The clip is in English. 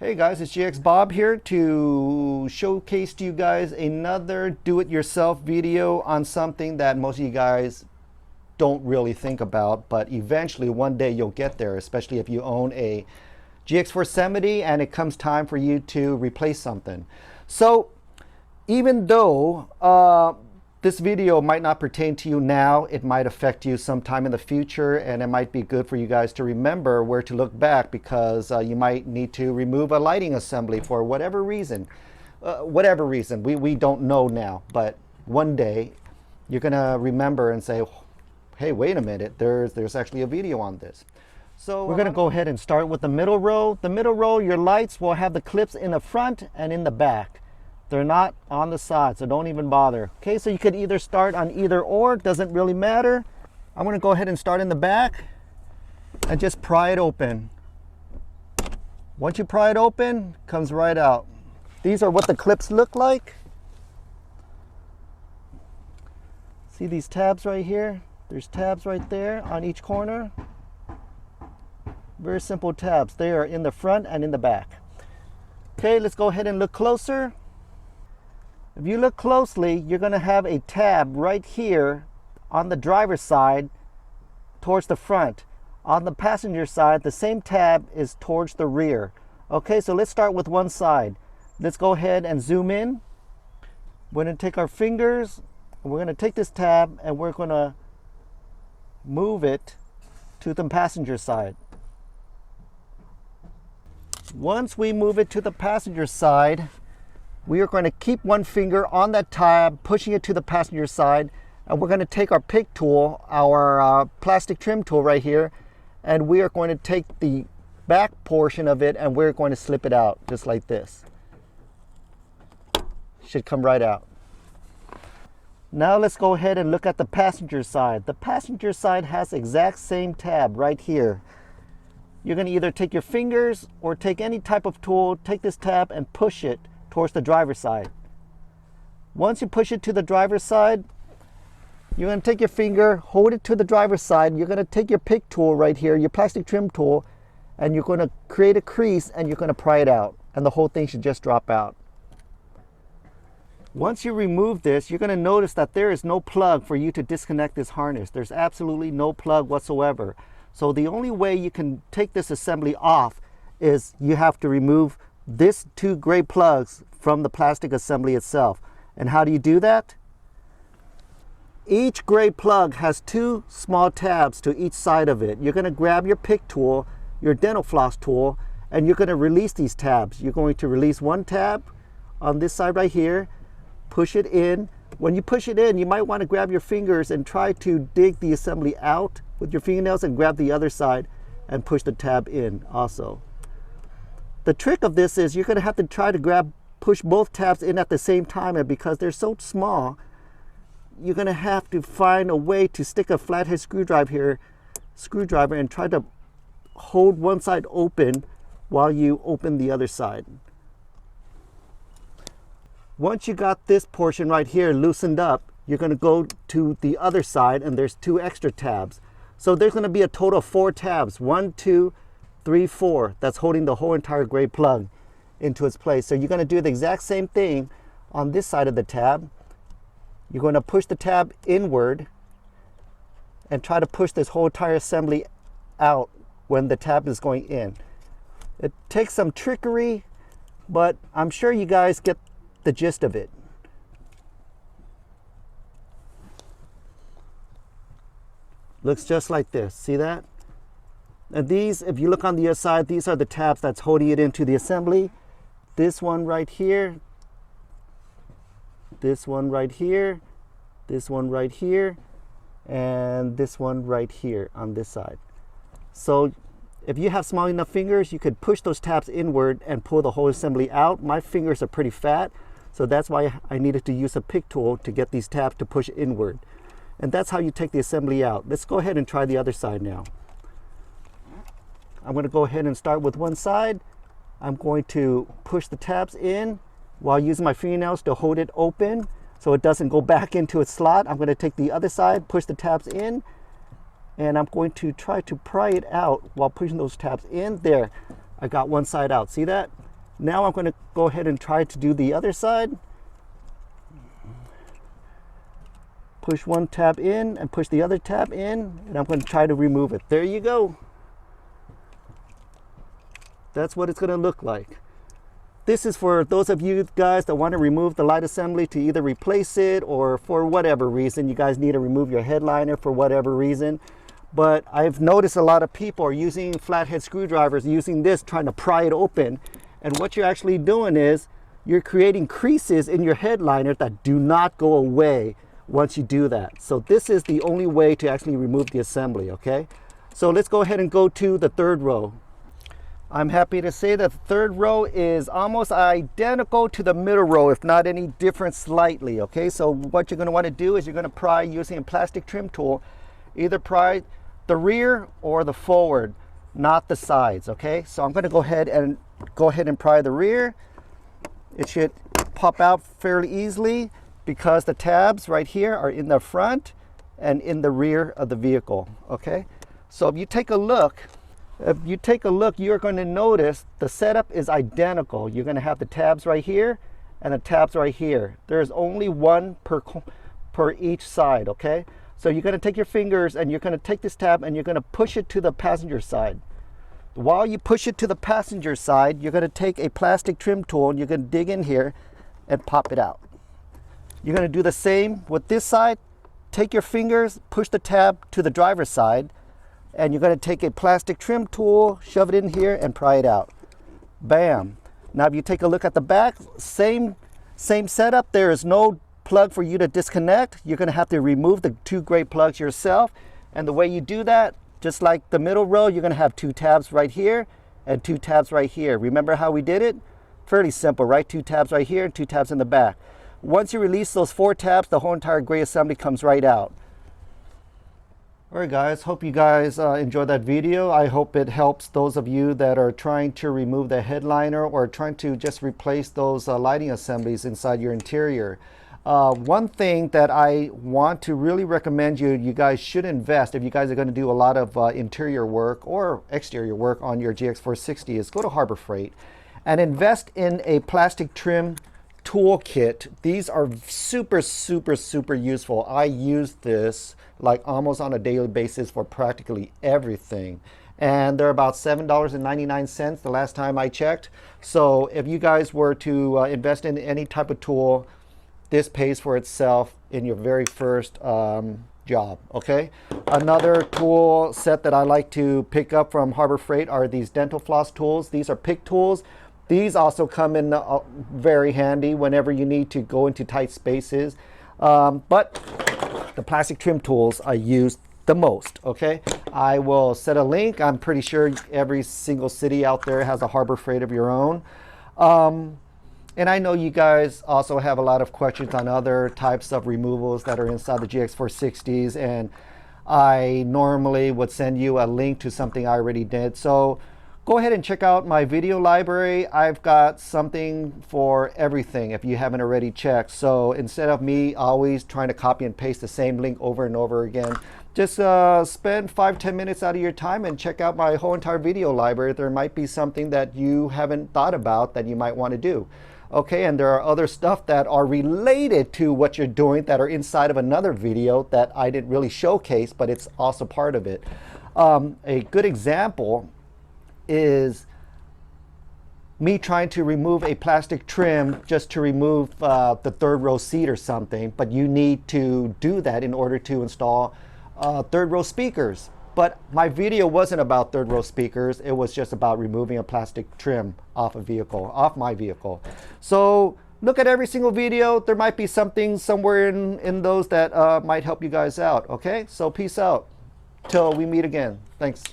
Hey guys, it's GXBOB here to showcase to you guys another do-it-yourself video on something that most of you guys don't really think about, but eventually one day you'll get there, especially if you own a GX460 and it comes time for you to replace something. So even though this video might not pertain to you now, it might affect you sometime in the future, and it might be good for you guys to remember where to look back, because you might need to remove a lighting assembly for whatever reason. We don't know now, but one day you're gonna remember and say, hey, wait a minute, there's actually a video on this. So we're gonna go ahead and start with the middle row. The middle row, your lights will have the clips in the front and in the back. They're not on the side, so don't even bother. Okay, so you could either start on either or, doesn't really matter. I'm gonna go ahead and start in the back and just pry it open. Once you pry it open, it comes right out. These are what the clips look like. See these tabs right here? There's tabs right there on each corner. Very simple tabs. They are in the front and in the back. Okay, let's go ahead and look closer. If you look closely, you're going to have a tab right here on the driver's side towards the front. On the passenger side, the same tab is towards the rear. Okay, so let's start with one side. Let's go ahead and zoom in. We're going to take our fingers, and we're going to take this tab, and we're going to move it to the passenger side. Once we move it to the passenger side, we are going to keep one finger on that tab, pushing it to the passenger side, and we're going to take our pick tool, our plastic trim tool right here, and we are going to take the back portion of it and we're going to slip it out just like this. Should come right out. Now let's go ahead and look at the passenger side. The passenger side has the exact same tab right here. You're going to either take your fingers or take any type of tool, take this tab and push it towards the driver's side. Once you push it to the driver's side, you're going to take your finger, hold it to the driver's side. You're going to take your pick tool right here, your plastic trim tool, and you're going to create a crease and you're going to pry it out, and the whole thing should just drop out. Once you remove this, you're going to notice that there is no plug for you to disconnect this harness. There's absolutely no plug whatsoever. So the only way you can take this assembly off is you have to remove these two gray plugs from the plastic assembly itself. And how do you do that? Each gray plug has two small tabs to each side of it. You're going to grab your pick tool, your dental floss tool, and you're going to release these tabs. You're going to release one tab on this side right here, push it in. When you push it in, you might want to grab your fingers and try to dig the assembly out with your fingernails and grab the other side and push the tab in also. The trick of this is you're going to have to try to push both tabs in at the same time, and because they're so small, you're going to have to find a way to stick a flathead screwdriver and try to hold one side open while you open the other side. Once you got this portion right here loosened up, you're going to go to the other side, and there's two extra tabs. So there's going to be a total of 4 tabs. 1, 2, 3, 4. That's holding the whole entire gray plug into its place. So you're going to do the exact same thing on this side of the tab. You're going to push the tab inward and try to push this whole entire assembly out when the tab is going in. It takes some trickery, but I'm sure you guys get the gist of it. Looks just like this. See that? And these, if you look on the other side, these are the tabs that's holding it into the assembly. This one right here, this one right here, this one right here, and this one right here on this side. So if you have small enough fingers, you could push those tabs inward and pull the whole assembly out. My fingers are pretty fat, so that's why I needed to use a pick tool to get these tabs to push inward. And that's how you take the assembly out. Let's go ahead and try the other side now. I'm going to go ahead and start with one side. I'm going to push the tabs in while using my fingernails to hold it open so it doesn't go back into its slot. I'm going to take the other side, push the tabs in, and I'm going to try to pry it out while pushing those tabs in. There, I got one side out. See that? Now I'm going to go ahead and try to do the other side. Push one tab in and push the other tab in, and I'm going to try to remove it. There you go. That's what it's going to look like. This is for those of you guys that want to remove the light assembly to either replace it, or for whatever reason you guys need to remove your headliner for whatever reason. But I've noticed a lot of people are using flathead screwdrivers, using this, trying to pry it open. And what you're actually doing is you're creating creases in your headliner that do not go away once you do that. So this is the only way to actually remove the assembly, okay? So let's go ahead and go to the third row. I'm happy to say that the third row is almost identical to the middle row, if not any different slightly, okay? So what you're going to want to do is you're going to pry using a plastic trim tool. Either pry the rear or the forward, not the sides, okay? So I'm going to go ahead and pry the rear. It should pop out fairly easily, because the tabs right here are in the front and in the rear of the vehicle, okay? So if you take a look, you're going to notice the setup is identical. You're going to have the tabs right here and the tabs right here. There's only one per each side, okay? So you're going to take your fingers and you're going to take this tab and you're going to push it to the passenger side. While you push it to the passenger side, you're going to take a plastic trim tool and you're going to dig in here and pop it out. You're going to do the same with this side. Take your fingers, push the tab to the driver's side, and you're going to take a plastic trim tool, shove it in here, and pry it out. Bam. Now if you take a look at the back, same setup. There is no plug for you to disconnect. You're going to have to remove the two gray plugs yourself. And the way you do that, just like the middle row, you're going to have two tabs right here and two tabs right here. Remember how we did it? Fairly simple, right? Two tabs right here and two tabs in the back. Once you release those four tabs, the whole entire gray assembly comes right out. All right, guys, hope you guys enjoyed that video. I hope it helps those of you that are trying to remove the headliner or trying to just replace those lighting assemblies inside your interior. One thing that I want to really recommend you guys should invest, if you guys are going to do a lot of interior work or exterior work on your GX460, is go to Harbor Freight and invest in a plastic trim toolkit. These are super useful. I use this like almost on a daily basis for practically everything, and they're about $7.99 the last time I checked. So if you guys were to invest in any type of tool, this pays for itself in your very first job, okay? Another tool set that I like to pick up from Harbor Freight are these dental floss tools. These are pick tools. These also come in very handy whenever you need to go into tight spaces. But the plastic trim tools I use the most, okay? I will set a link. I'm pretty sure every single city out there has a Harbor Freight of your own. And I know you guys also have a lot of questions on other types of removals that are inside the GX460s, and I normally would send you a link to something I already did. So go ahead and check out my video library. I've got something for everything if you haven't already checked. So instead of me always trying to copy and paste the same link over and over again, just spend 5-10 minutes out of your time and check out my whole entire video library. There might be something that you haven't thought about that you might want to do. Okay, and there are other stuff that are related to what you're doing that are inside of another video that I didn't really showcase, but it's also part of it. A good example is me trying to remove a plastic trim just to remove the third row seat or something, but you need to do that in order to install third row speakers. But my video wasn't about third row speakers. It was just about removing a plastic trim off my vehicle. So look at every single video. There might be something somewhere in those that might help you guys out. Okay, so peace out till we meet again. Thanks.